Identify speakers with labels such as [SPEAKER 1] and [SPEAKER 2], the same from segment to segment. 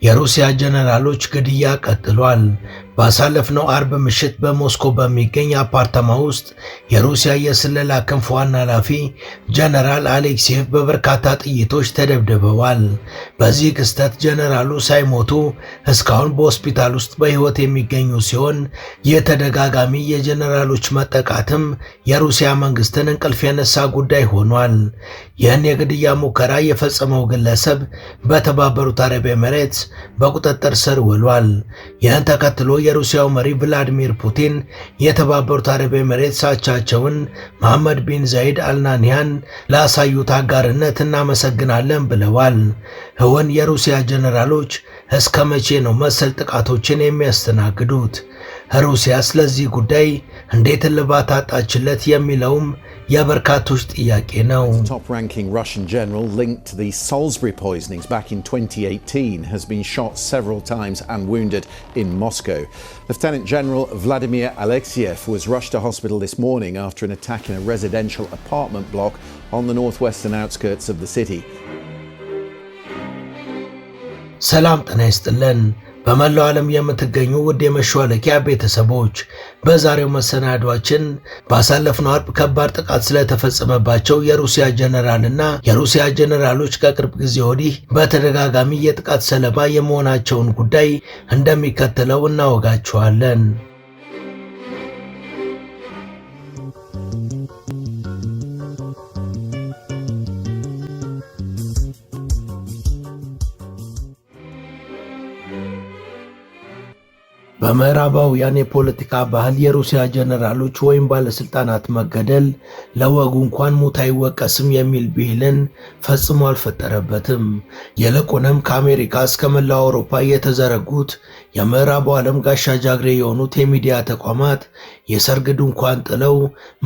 [SPEAKER 1] የሩሲያ ጀነራሎች ግድያ ቀጥሏል። ባሳለፍነው አርብ ምሽት በሞስኮ በሚገኝ አፓርታማ ውስጥ የሩሲያ የስለላ ክንፍ ዋና ኃላፊ ጀነራል አሌክሴቭ በበርካታ ጥይቶች ተደብድበዋል። በዚህ ክስተት ጀነራሉ ሳይሞቱ እስካሁን በሆስፒታል ውስጥ በሕይወት የሚገኙ ሲሆን የተደጋጋሚ የጀነራሎች መጠቃትም የሩሲያ መንግስትን እንቅልፍ የነሳ ጉዳይ ሆኗል። ይህን የግድያ ሙከራ የፈጸመው ግለሰብ በተባበሩት አረብ ኤሚሬትስ በቁጥጥር ስር ውሏል። ይህን ተከትሎ የሩሲያው መሪ ቭላዲሚር ፑቲን የተባበሩት አረብ ኤሚሬትስ አቻቸውን መሐመድ ቢን ዛይድ አልናንያን ላሳዩት አጋርነት እናመሰግናለን ብለዋል። እውን የሩሲያ ጀነራሎች እስከ መቼ ነው መሰል ጥቃቶችን የሚያስተናግዱት? ሩሲያ ስለዚህ ጉዳይ እንዴት እልባት አጣችለት የሚለውም የበርካቶች ጥያቄ ነው።
[SPEAKER 2] Top-ranking Russian general linked to the Salisbury poisonings back in 2018 has been shot several times and wounded in Moscow. Lieutenant General Vladimir Alexiev was rushed to hospital this morning after an attack in a residential apartment block on the northwestern outskirts of the city.
[SPEAKER 1] ሰላም ጤና ይስጥልን። በመላው ዓለም የምትገኙ ውድ የመሿለኪያ ቤተሰቦች በዛሬው መሰናዷችን ባሳለፍነው አርብ ከባድ ጥቃት ስለተፈጸመባቸው የሩሲያ ጀነራልና የሩሲያ ጀነራሎች ከቅርብ ጊዜ ወዲህ በተደጋጋሚ የጥቃት ሰለባ የመሆናቸውን ጉዳይ እንደሚከተለው እናወጋችኋለን። በምዕራባውያን የፖለቲካ ባህል የሩሲያ ጀነራሎች ወይም ባለስልጣናት መገደል ለወጉ እንኳን ሙት አይወቀስም የሚል ብሂልን ፈጽሞ አልፈጠረበትም። ይልቁንም ከአሜሪካ እስከ መላው አውሮፓ የተዘረጉት የምዕራቡ ዓለም ጋሻ ጃግሬ የሆኑት የሚዲያ ተቋማት የሰርግ ድንኳን ጥለው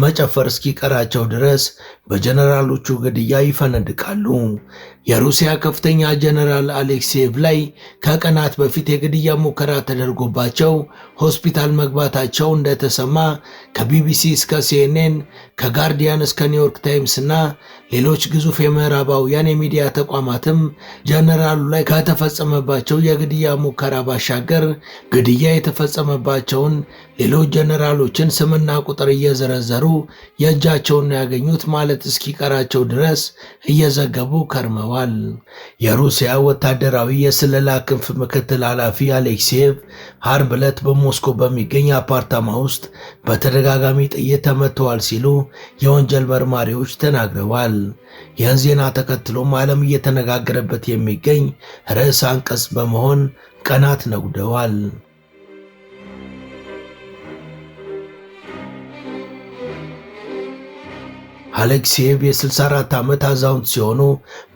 [SPEAKER 1] መጨፈር እስኪቀራቸው ድረስ በጀነራሎቹ ግድያ ይፈነድቃሉ። የሩሲያ ከፍተኛ ጀነራል አሌክሴቭ ላይ ከቀናት በፊት የግድያ ሙከራ ተደርጎባቸው ሆስፒታል መግባታቸው እንደተሰማ ከቢቢሲ እስከ ሲኤንኤን ከጋርዲያን እስከ ኒውዮርክ ታይምስ እና ሌሎች ግዙፍ የምዕራባውያን የሚዲያ ተቋማትም ጀነራሉ ላይ ከተፈጸመባቸው የግድያ ሙከራ ባሻገር ግድያ የተፈጸመባቸውን ሌሎች ጀነራሎችን ስምና ቁጥር እየዘረዘሩ የእጃቸውን ያገኙት ማለት እስኪቀራቸው ድረስ እየዘገቡ ከርመዋል። የሩሲያ ወታደራዊ የስለላ ክንፍ ምክትል ኃላፊ አሌክሴቭ አርብ ዕለት በሞስኮ በሚገኝ አፓርታማ ውስጥ በተደጋጋሚ ጥይት ተመትተዋል ሲሉ የወንጀል መርማሪዎች ተናግረዋል። ይህን ዜና ተከትሎም ዓለም እየተነጋገረበት የሚገኝ ርዕሰ አንቀጽ በመሆን ቀናት ነጉደዋል። አሌክሴቭ የ64 ዓመት አዛውንት ሲሆኑ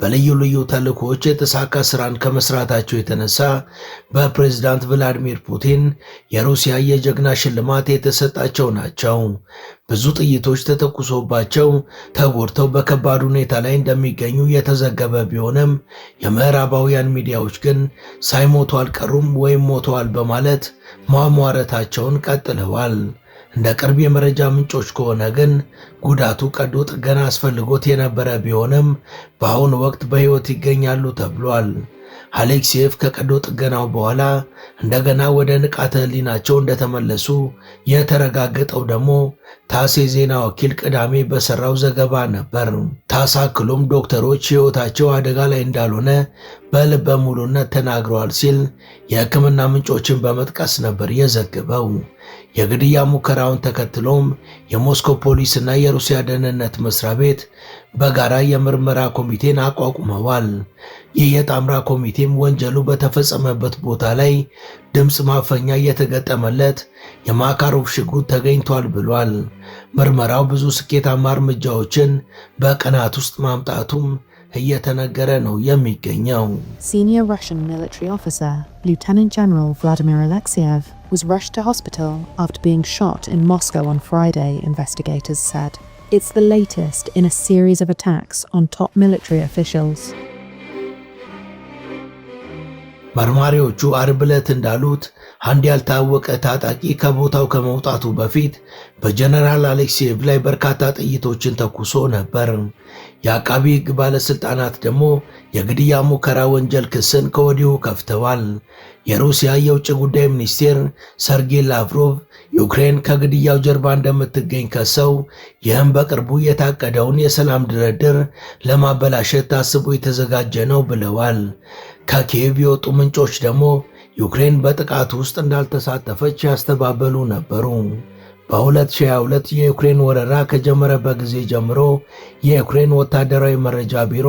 [SPEAKER 1] በልዩ ልዩ ተልእኮዎች የተሳካ ስራን ከመስራታቸው የተነሳ በፕሬዝዳንት ቭላዲሚር ፑቲን የሩሲያ የጀግና ሽልማት የተሰጣቸው ናቸው። ብዙ ጥይቶች ተተኩሶባቸው ተጎድተው በከባድ ሁኔታ ላይ እንደሚገኙ የተዘገበ ቢሆንም የምዕራባውያን ሚዲያዎች ግን ሳይሞቱ አልቀሩም ወይም ሞተዋል በማለት ማሟረታቸውን ቀጥለዋል። እንደ ቅርብ የመረጃ ምንጮች ከሆነ ግን ጉዳቱ ቀዶ ጥገና አስፈልጎት የነበረ ቢሆንም በአሁኑ ወቅት በሕይወት ይገኛሉ ተብሏል። አሌክሴቭ ከቀዶ ጥገናው በኋላ እንደገና ወደ ንቃተ ህሊናቸው እንደተመለሱ የተረጋገጠው ደግሞ ታስ የዜና ወኪል ቅዳሜ በሰራው ዘገባ ነበር። ታስ አክሎም ዶክተሮች ሕይወታቸው አደጋ ላይ እንዳልሆነ በልበ ሙሉነት ተናግረዋል ሲል የሕክምና ምንጮችን በመጥቀስ ነበር የዘገበው። የግድያ ሙከራውን ተከትሎም የሞስኮ ፖሊስና የሩሲያ ደህንነት መስሪያ ቤት በጋራ የምርመራ ኮሚቴን አቋቁመዋል። ይህ የጣምራ ኮሚቴም ወንጀሉ በተፈጸመበት ቦታ ላይ ድምፅ ማፈኛ እየተገጠመለት የማካሮቭ ሽጉጥ ተገኝቷል ብሏል። ምርመራው ብዙ ስኬታማ እርምጃዎችን በቀናት ውስጥ ማምጣቱም እየተነገረ ነው የሚገኘው።
[SPEAKER 3] Senior Russian military officer Lieutenant General Vladimir Alexiev was rushed to hospital after being shot in Moscow on Friday, investigators said. It's the latest in a series of attacks on top military officials.
[SPEAKER 1] መርማሪዎቹ አርብ ዕለት እንዳሉት አንድ ያልታወቀ ታጣቂ ከቦታው ከመውጣቱ በፊት በጀነራል አሌክሲየቭ ላይ በርካታ ጥይቶችን ተኩሶ ነበር። የአቃቢ ሕግ ባለሥልጣናት ደግሞ የግድያ ሙከራ ወንጀል ክስን ከወዲሁ ከፍተዋል። የሩሲያ የውጭ ጉዳይ ሚኒስቴር ሰርጌይ ላቭሮቭ ዩክሬን ከግድያው ጀርባ እንደምትገኝ ከሰው ይህም በቅርቡ የታቀደውን የሰላም ድርድር ለማበላሸት ታስቦ የተዘጋጀ ነው ብለዋል። ከኪየቭ የወጡ ምንጮች ደግሞ ዩክሬን በጥቃቱ ውስጥ እንዳልተሳተፈች ያስተባበሉ ነበሩ። በ2022 የዩክሬን ወረራ ከጀመረበት ጊዜ ጀምሮ የዩክሬን ወታደራዊ መረጃ ቢሮ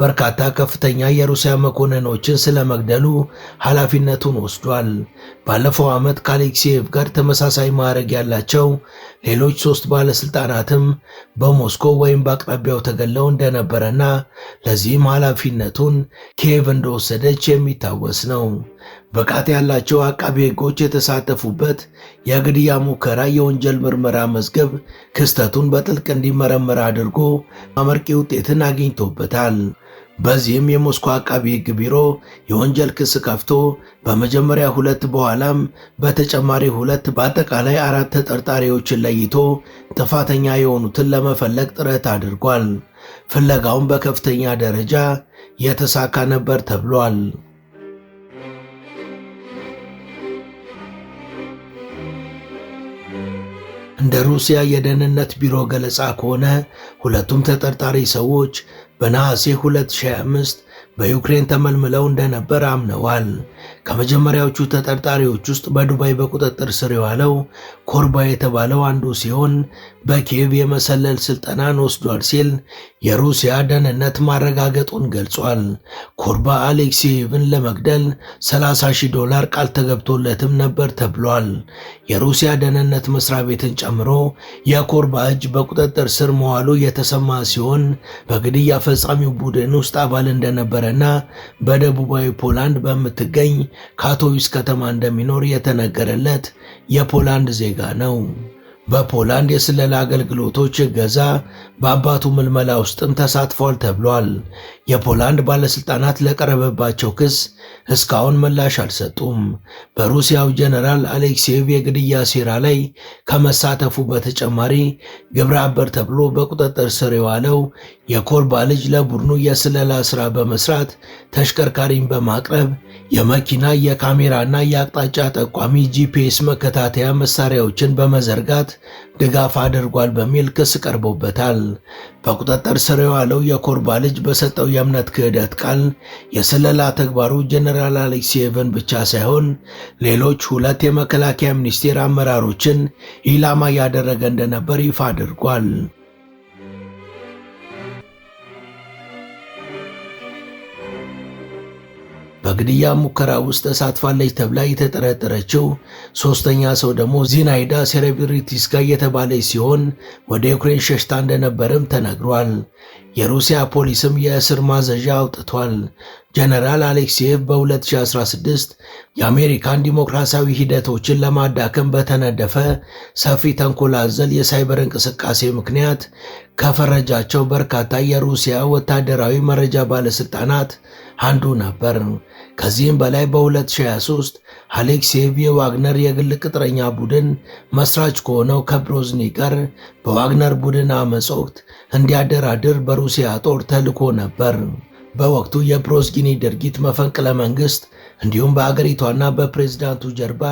[SPEAKER 1] በርካታ ከፍተኛ የሩሲያ መኮንኖችን ስለመግደሉ ኃላፊነቱን ወስዷል። ባለፈው ዓመት ከአሌክሲየቭ ጋር ተመሳሳይ ማዕረግ ያላቸው ሌሎች 3 ባለስልጣናትም በሞስኮ ወይም በአቅራቢያው ተገለው እንደነበረና ለዚህም ኃላፊነቱን ኪየቭ እንደወሰደች የሚታወስ ነው። ብቃት ያላቸው አቃቤ ሕጎች የተሳተፉበት የግድያ ሙከራ የወንጀል ምርመራ መዝገብ ክስተቱን በጥልቅ እንዲመረመር አድርጎ አመርቂ ውጤትን አግኝቶበታል። በዚህም የሞስኮ አቃቢ ሕግ ቢሮ የወንጀል ክስ ከፍቶ በመጀመሪያ 2 በኋላም በተጨማሪ 2 በአጠቃላይ 4 ተጠርጣሪዎችን ለይቶ ጥፋተኛ የሆኑትን ለመፈለግ ጥረት አድርጓል። ፍለጋውን በከፍተኛ ደረጃ የተሳካ ነበር ተብሏል። እንደ ሩሲያ የደህንነት ቢሮ ገለጻ ከሆነ ሁለቱም ተጠርጣሪ ሰዎች በነሐሴ 2025 በዩክሬን ተመልምለው እንደነበር አምነዋል። ከመጀመሪያዎቹ ተጠርጣሪዎች ውስጥ በዱባይ በቁጥጥር ስር የዋለው ኮርባ የተባለው አንዱ ሲሆን በኪየቭ የመሰለል ስልጠናን ወስዷል ሲል የሩሲያ ደህንነት ማረጋገጡን ገልጿል። ኮርባ አሌክሲየቭን ለመግደል $30,000 ቃል ተገብቶለትም ነበር ተብሏል። የሩሲያ ደህንነት መስሪያ ቤትን ጨምሮ የኮርባ እጅ በቁጥጥር ስር መዋሉ የተሰማ ሲሆን በግድያ ፈጻሚው ቡድን ውስጥ አባል እንደነበረና በደቡባዊ ፖላንድ በምትገኝ ካቶዊስ ከተማ እንደሚኖር የተነገረለት የፖላንድ ዜጋ ነው። በፖላንድ የስለላ አገልግሎቶች እገዛ በአባቱ ምልመላ ውስጥም ተሳትፏል ተብሏል። የፖላንድ ባለስልጣናት ለቀረበባቸው ክስ እስካሁን ምላሽ አልሰጡም። በሩሲያው ጀነራል አሌክሲየቭ የግድያ ሴራ ላይ ከመሳተፉ በተጨማሪ ግብረ አበር ተብሎ በቁጥጥር ስር የዋለው የኮርባ ልጅ ለቡድኑ የስለላ ስራ በመስራት ተሽከርካሪን በማቅረብ የመኪና የካሜራና የአቅጣጫ ጠቋሚ GPS መከታተያ መሳሪያዎችን በመዘርጋት ድጋፍ አድርጓል በሚል ክስ ቀርቦበታል። በቁጥጥር ስር የዋለው የኮርባ ልጅ በሰጠው የእምነት ክህደት ቃል የስለላ ተግባሩ ጀነራል አሌክሲየቭን ብቻ ሳይሆን ሌሎች 2 የመከላከያ ሚኒስቴር አመራሮችን ኢላማ ያደረገ እንደነበር ይፋ አድርጓል። በግድያ ሙከራ ውስጥ ተሳትፋለች ተብላ የተጠረጠረችው 3ኛ ሰው ደግሞ ዚናይዳ ሴሬብሪቲስካ የተባለች ሲሆን ወደ ዩክሬን ሸሽታ እንደነበርም ተነግሯል። የሩሲያ ፖሊስም የእስር ማዘዣ አውጥቷል። ጀነራል አሌክሲየቭ በ2016 የአሜሪካን ዲሞክራሲያዊ ሂደቶችን ለማዳከም በተነደፈ ሰፊ ተንኮል አዘል የሳይበር እንቅስቃሴ ምክንያት ከፈረጃቸው በርካታ የሩሲያ ወታደራዊ መረጃ ባለስልጣናት አንዱ ነበር። ከዚህም በላይ በ2023 አሌክሲየቭ የዋግነር የግል ቅጥረኛ ቡድን መስራች ከሆነው ከብሮዝኒ ጋር በዋግነር ቡድን አመጽ ወቅት እንዲያደራድር በሩሲያ ጦር ተልኮ ነበር። በወቅቱ የብሮዝጊኒ ድርጊት መፈንቅለ መንግስት እንዲሁም በአገሪቷና በፕሬዝዳንቱ ጀርባ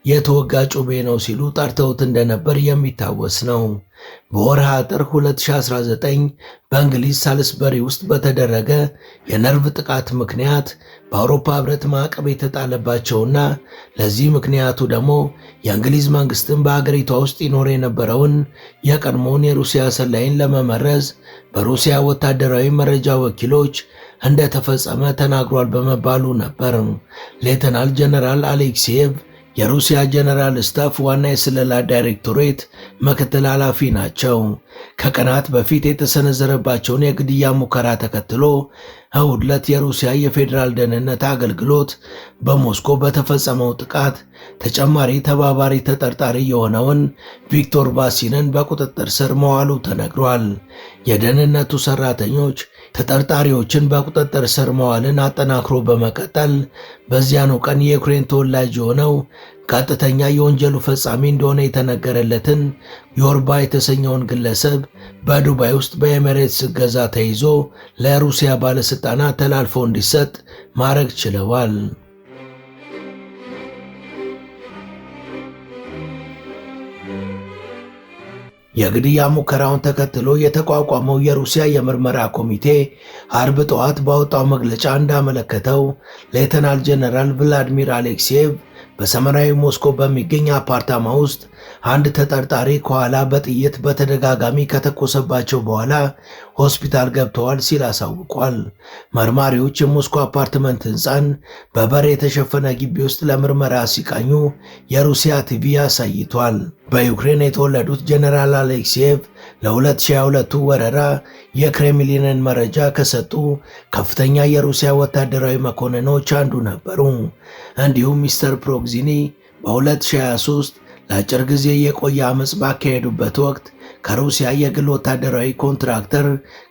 [SPEAKER 1] የተወጋ ጩቤ ነው ሲሉ ጠርተውት እንደነበር የሚታወስ ነው። በወርሃ ጥር 2019 በእንግሊዝ ሳልስበሪ ውስጥ በተደረገ የነርቭ ጥቃት ምክንያት በአውሮፓ ህብረት ማዕቀብ የተጣለባቸውና ለዚህ ምክንያቱ ደግሞ የእንግሊዝ መንግስትን በአገሪቷ ውስጥ ይኖር የነበረውን የቀድሞውን የሩሲያ ሰላይን ለመመረዝ በሩሲያ ወታደራዊ መረጃ ወኪሎች እንደተፈጸመ ተናግሯል በመባሉ ነበር። ሌተናል ጀነራል አሌክሲየቭ የሩሲያ ጀነራል ስታፍ ዋና የስለላ ዳይሬክቶሬት ምክትል ኃላፊ ናቸው። ከቀናት በፊት የተሰነዘረባቸውን የግድያ ሙከራ ተከትሎ እሁድ ዕለት የሩሲያ የፌዴራል ደህንነት አገልግሎት በሞስኮ በተፈጸመው ጥቃት ተጨማሪ ተባባሪ ተጠርጣሪ የሆነውን ቪክቶር ቫሲንን በቁጥጥር ስር መዋሉ ተነግሯል። የደህንነቱ ሰራተኞች ተጠርጣሪዎችን በቁጥጥር ስር መዋልን አጠናክሮ በመቀጠል በዚያኑ ቀን የዩክሬን ተወላጅ የሆነው ቀጥተኛ የወንጀሉ ፈጻሚ እንደሆነ የተነገረለትን ዮርባ የተሰኘውን ግለሰብ በዱባይ ውስጥ በኤሚሬትስ እገዛ ተይዞ ለሩሲያ ባለስልጣናት ተላልፎ እንዲሰጥ ማድረግ ችለዋል። የግድያ ሙከራውን ተከትሎ የተቋቋመው የሩሲያ የምርመራ ኮሚቴ አርብ ጠዋት ባወጣው መግለጫ እንዳመለከተው ሌተናል ጀነራል ቭላዲሚር አሌክሲየቭ በሰሜናዊ ሞስኮ በሚገኝ አፓርታማ ውስጥ አንድ ተጠርጣሪ ከኋላ በጥይት በተደጋጋሚ ከተኮሰባቸው በኋላ ሆስፒታል ገብተዋል ሲል አሳውቋል። መርማሪዎች የሞስኮ አፓርትመንት ሕንፃን በበር የተሸፈነ ግቢ ውስጥ ለምርመራ ሲቃኙ የሩሲያ ቲቪ አሳይቷል። በዩክሬን የተወለዱት ጀነራል አሌክሲየቭ ለ2022 ወረራ የክሬምሊንን መረጃ ከሰጡ ከፍተኛ የሩሲያ ወታደራዊ መኮንኖች አንዱ ነበሩ። እንዲሁም ሚስተር ፕሮግዚኒ በ2023 ለአጭር ጊዜ የቆየ አመፅ ባካሄዱበት ወቅት ከሩሲያ የግል ወታደራዊ ኮንትራክተር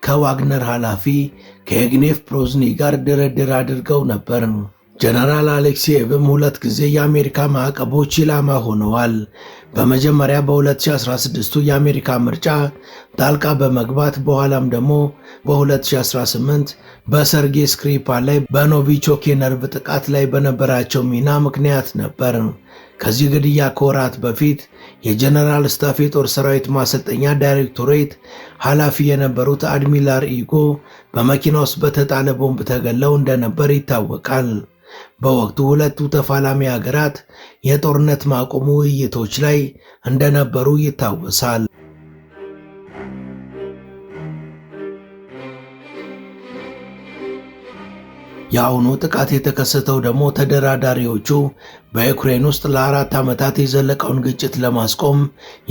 [SPEAKER 1] ከዋግነር ኃላፊ ከየግኔፍ ፕሮዝኒ ጋር ድርድር አድርገው ነበር። ጀነራል አሌክሲየቭም 2 ጊዜ የአሜሪካ ማዕቀቦች ኢላማ ሆነዋል። በመጀመሪያ በ2016 የአሜሪካ ምርጫ ጣልቃ በመግባት በኋላም ደግሞ በ2018 በሰርጌይ ስክሪፓል ላይ በኖቪቾክ የነርቭ ጥቃት ላይ በነበራቸው ሚና ምክንያት ነበር። ከዚህ ግድያ ከወራት በፊት የጀነራል ስታፍ የጦር ሰራዊት ማሰልጠኛ ዳይሬክቶሬት ኃላፊ የነበሩት አድሚራል ኢጎ በመኪና ውስጥ በተጣለ ቦምብ ተገለው እንደነበር ይታወቃል። በወቅቱ ሁለቱ ተፋላሚ ሀገራት የጦርነት ማቆም ውይይቶች ላይ እንደነበሩ ይታወሳል። የአሁኑ ጥቃት የተከሰተው ደግሞ ተደራዳሪዎቹ በዩክሬን ውስጥ ለ4 ዓመታት የዘለቀውን ግጭት ለማስቆም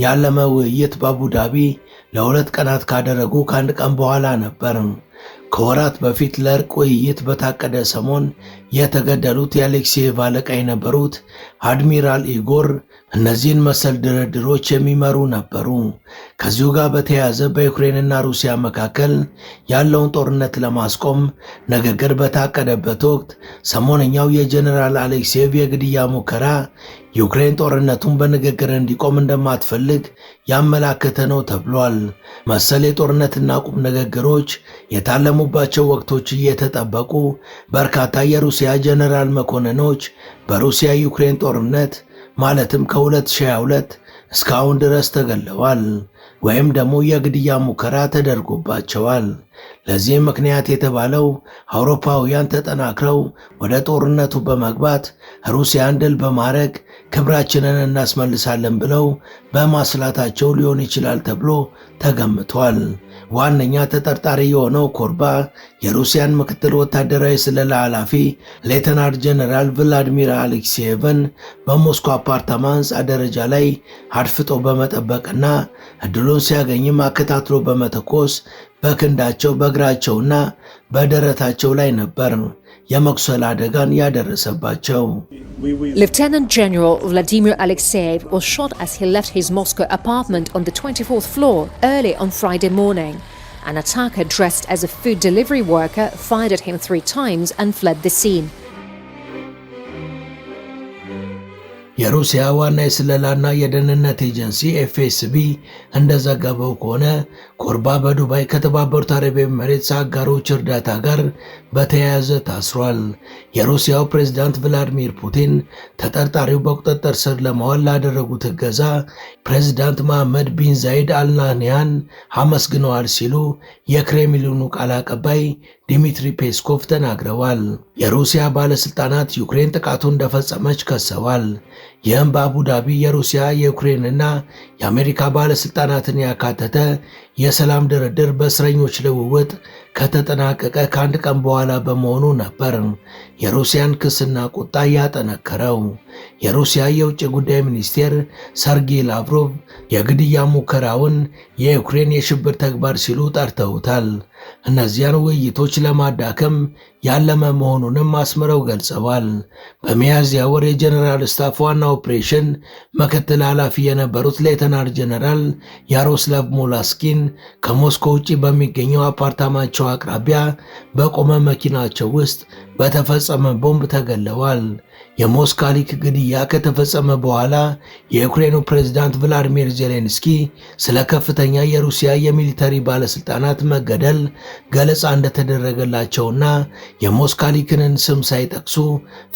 [SPEAKER 1] ያለመ ውይይት በአቡዳቢ ለ2 ቀናት ካደረጉ ከአንድ ቀን በኋላ ነበር። ከወራት በፊት ለእርቅ ውይይት በታቀደ ሰሞን የተገደሉት የአሌክሲየቭ አለቃ የነበሩት አድሚራል ኢጎር እነዚህን መሰል ድርድሮች የሚመሩ ነበሩ። ከዚሁ ጋር በተያያዘ በዩክሬንና ሩሲያ መካከል ያለውን ጦርነት ለማስቆም ንግግር በታቀደበት ወቅት ሰሞነኛው የጀነራል አሌክሲየቭ የግድያ ሙከራ ዩክሬን ጦርነቱን በንግግር እንዲቆም እንደማትፈልግ ያመላከተ ነው ተብሏል። መሰል የጦርነትና ቁም ንግግሮች የታለሙባቸው ወቅቶች እየተጠበቁ በርካታ የሩሲያ ጀነራል መኮንኖች በሩሲያ ዩክሬን ጦርነት ማለትም ከ2022 እስካሁን ድረስ ተገለዋል ወይም ደግሞ የግድያ ሙከራ ተደርጎባቸዋል። ለዚህም ምክንያት የተባለው አውሮፓውያን ተጠናክረው ወደ ጦርነቱ በመግባት ሩሲያን ድል በማድረግ ክብራችንን እናስመልሳለን ብለው በማስላታቸው ሊሆን ይችላል ተብሎ ተገምቷል። ዋነኛ ተጠርጣሪ የሆነው ኮርባ የሩሲያን ምክትል ወታደራዊ ስለላ ኃላፊ ሌተናንት ጀነራል ቭላዲሚር አሌክሲየቭን በሞስኮ አፓርታማ ሕንፃ ደረጃ ላይ አድፍጦ በመጠበቅና እድሉን ሲያገኝም አከታትሎ በመተኮስ በክንዳቸው በእግራቸውና በደረታቸው ላይ ነበር የመቁሰል አደጋን ያደረሰባቸው።
[SPEAKER 4] Lieutenant General Vladimir Alexeyev was shot as he left his Moscow apartment on the 24th floor early on Friday morning. An attacker dressed as a food delivery worker fired at him 3 times and fled the scene.
[SPEAKER 1] የሩሲያ ዋና የስለላና የደህንነት ኤጀንሲ ኤፍኤስቢ እንደዘገበው ከሆነ ኮርባ በዱባይ ከተባበሩት አረብ ኤሚሬትስ አጋሮች እርዳታ ጋር በተያያዘ ታስሯል። የሩሲያው ፕሬዝዳንት ቭላዲሚር ፑቲን ተጠርጣሪው በቁጥጥር ስር ለማዋል ላደረጉት እገዛ ፕሬዝዳንት መሐመድ ቢን ዛይድ አልናህያን አመስግነዋል ሲሉ የክሬምሊኑ ቃል አቀባይ ዲሚትሪ ፔስኮቭ ተናግረዋል። የሩሲያ ባለስልጣናት ዩክሬን ጥቃቱን እንደፈጸመች ከሰዋል። ይህም በአቡዳቢ የሩሲያ የዩክሬንና የአሜሪካ ባለስልጣናትን ያካተተ የሰላም ድርድር በእስረኞች ልውውጥ ከተጠናቀቀ ከአንድ ቀን በኋላ በመሆኑ ነበር የሩሲያን ክስና ቁጣ ያጠነከረው። የሩሲያ የውጭ ጉዳይ ሚኒስቴር ሰርጌይ ላቭሮቭ የግድያ ሙከራውን የዩክሬን የሽብር ተግባር ሲሉ ጠርተውታል። እነዚያን ውይይቶች ለማዳከም ያለመ መሆኑንም አስምረው ገልጸዋል። በሚያዝያ ወር የጀነራል ስታፍ ዋና ኦፕሬሽን ምክትል ኃላፊ የነበሩት ሌተናል ጀነራል ያሮስላቭ ሞላስኪን ከሞስኮ ውጭ በሚገኘው አፓርታማቸው አቅራቢያ በቆመ መኪናቸው ውስጥ በተፈጸመ ቦምብ ተገለዋል። የሞስካሊክ ግድያ ከተፈጸመ በኋላ የዩክሬኑ ፕሬዝዳንት ቭላዲሚር ዜሌንስኪ ስለ ከፍተኛ የሩሲያ የሚሊተሪ ባለስልጣናት መገደል ገለጻ እንደተደረገላቸውና የሞስካሊክን ስም ሳይጠቅሱ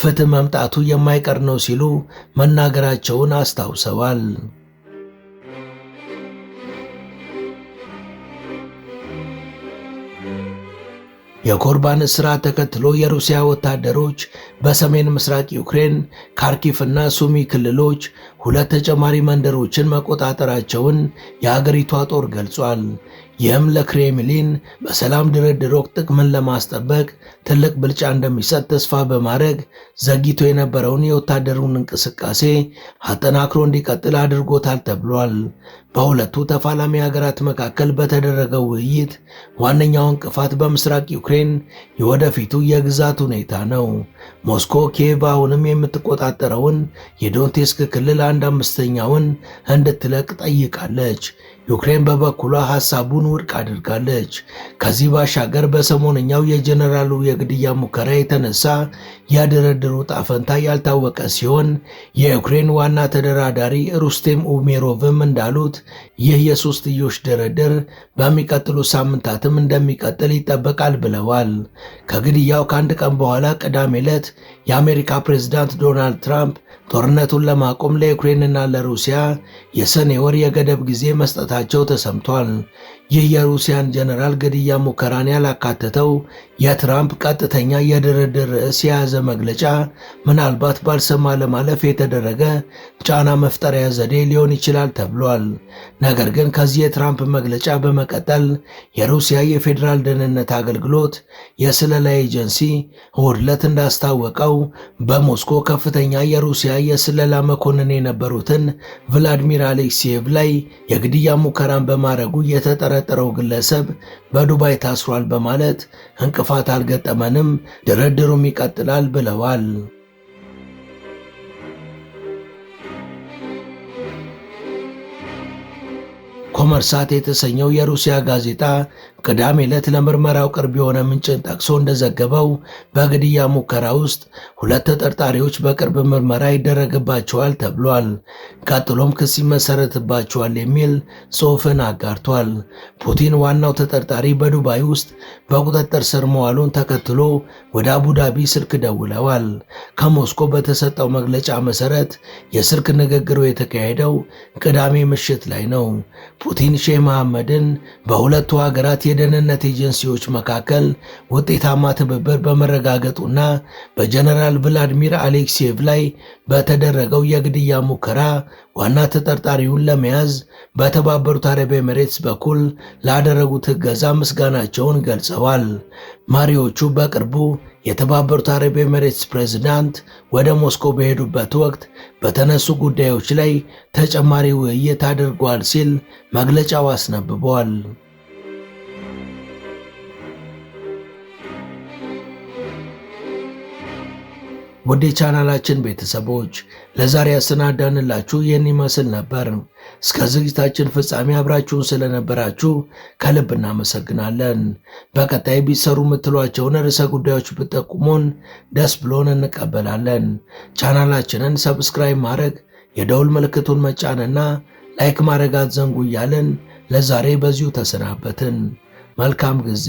[SPEAKER 1] ፍትህ መምጣቱ የማይቀር ነው ሲሉ መናገራቸውን አስታውሰዋል። የኮርባን እስራት ተከትሎ የሩሲያ ወታደሮች በሰሜን ምስራቅ ዩክሬን ካርኪቭ እና ሱሚ ክልሎች 2 ተጨማሪ መንደሮችን መቆጣጠራቸውን የሀገሪቷ ጦር ገልጿል። ይህም ለክሬምሊን በሰላም ድርድር ወቅት ጥቅምን ለማስጠበቅ ትልቅ ብልጫ እንደሚሰጥ ተስፋ በማድረግ ዘግይቶ የነበረውን የወታደሩን እንቅስቃሴ አጠናክሮ እንዲቀጥል አድርጎታል ተብሏል። በሁለቱ ተፋላሚ ሀገራት መካከል በተደረገው ውይይት ዋነኛው እንቅፋት በምስራቅ ዩክሬን የወደፊቱ የግዛት ሁኔታ ነው። ሞስኮ ኪየቭ አሁንም የምትቆጣጠረውን የዶንቴስክ ክልል 1/5ኛውን እንድትለቅ ጠይቃለች። ዩክሬን በበኩሏ ሐሳቡን ውድቅ አድርጋለች። ከዚህ ባሻገር በሰሞነኛው የጀነራሉ የግድያ ሙከራ የተነሳ የድርድሩ ጣፈንታ ያልታወቀ ሲሆን የዩክሬን ዋና ተደራዳሪ ሩስቴም ኡሜሮቭም እንዳሉት ይህ የሶስትዮሽ ድርድር በሚቀጥሉ ሳምንታትም እንደሚቀጥል ይጠበቃል ብለዋል። ከግድያው ከአንድ ቀን በኋላ ቅዳሜ ዕለት የአሜሪካ ፕሬዝዳንት ዶናልድ ትራምፕ ጦርነቱን ለማቆም ለዩክሬንና ለሩሲያ የሰኔ ወር የገደብ ጊዜ መስጠታቸው ተሰምቷል። ይህ የሩሲያን ጀነራል ግድያ ሙከራን ያላካተተው የትራምፕ ቀጥተኛ የድርድር ርዕስ የያዘ መግለጫ ምናልባት ባልሰማ ለማለፍ የተደረገ ጫና መፍጠሪያ ዘዴ ሊሆን ይችላል ተብሏል። ነገር ግን ከዚህ የትራምፕ መግለጫ በመቀጠል የሩሲያ የፌዴራል ደህንነት አገልግሎት የስለላ ኤጀንሲ እሁድ ዕለት እንዳስታወቀው በሞስኮ ከፍተኛ የሩሲያ የስለላ መኮንን የነበሩትን ቭላዲሚር አሌክሲየቭ ላይ የግድያ ሙከራን በማድረጉ የተጠረጠረው ግለሰብ በዱባይ ታስሯል በማለት እንቅፋት አልገጠመንም፣ ድርድሩም ይቀጥላል ብለዋል። ኮመርሳት የተሰኘው የሩሲያ ጋዜጣ ቅዳሜ ዕለት ለምርመራው ቅርብ የሆነ ምንጭን ጠቅሶ እንደዘገበው በግድያ ሙከራ ውስጥ 2 ተጠርጣሪዎች በቅርብ ምርመራ ይደረግባቸዋል ተብሏል። ቀጥሎም ክስ ይመሰረትባቸዋል የሚል ጽሑፍን አጋርቷል። ፑቲን ዋናው ተጠርጣሪ በዱባይ ውስጥ በቁጥጥር ስር መዋሉን ተከትሎ ወደ አቡዳቢ ስልክ ደውለዋል። ከሞስኮ በተሰጠው መግለጫ መሰረት የስልክ ንግግሩ የተካሄደው ቅዳሜ ምሽት ላይ ነው። ፑቲን ሼህ መሐመድን በሁለቱ ሀገራት የደህንነት ኤጀንሲዎች መካከል ውጤታማ ትብብር በመረጋገጡና በጀነራል ቭላዲሚር አሌክሲየቭ ላይ በተደረገው የግድያ ሙከራ ዋና ተጠርጣሪውን ለመያዝ በተባበሩት አረብ ኤሚሬትስ በኩል ላደረጉት እገዛ ምስጋናቸውን ገልጸዋል። መሪዎቹ በቅርቡ የተባበሩት አረብ ኤሚሬትስ ፕሬዝዳንት ወደ ሞስኮ በሄዱበት ወቅት በተነሱ ጉዳዮች ላይ ተጨማሪ ውይይት አድርጓል ሲል መግለጫው አስነብቧል። ወደ ቻናላችን ቤተሰቦች ለዛሬ ያሰናዳንላችሁ ይህን ይመስል ነበር። እስከ ዝግጅታችን ፍጻሜ አብራችሁን ስለነበራችሁ ከልብ እናመሰግናለን። በቀጣይ ቢሰሩ የምትሏቸውን ርዕሰ ጉዳዮች ብትጠቁሙን ደስ ብሎን እንቀበላለን። ቻናላችንን ሰብስክራይብ ማድረግ፣ የደውል ምልክቱን መጫንና ላይክ ማድረግ አትዘንጉ እያልን ለዛሬ በዚሁ ተሰናበትን። መልካም ጊዜ።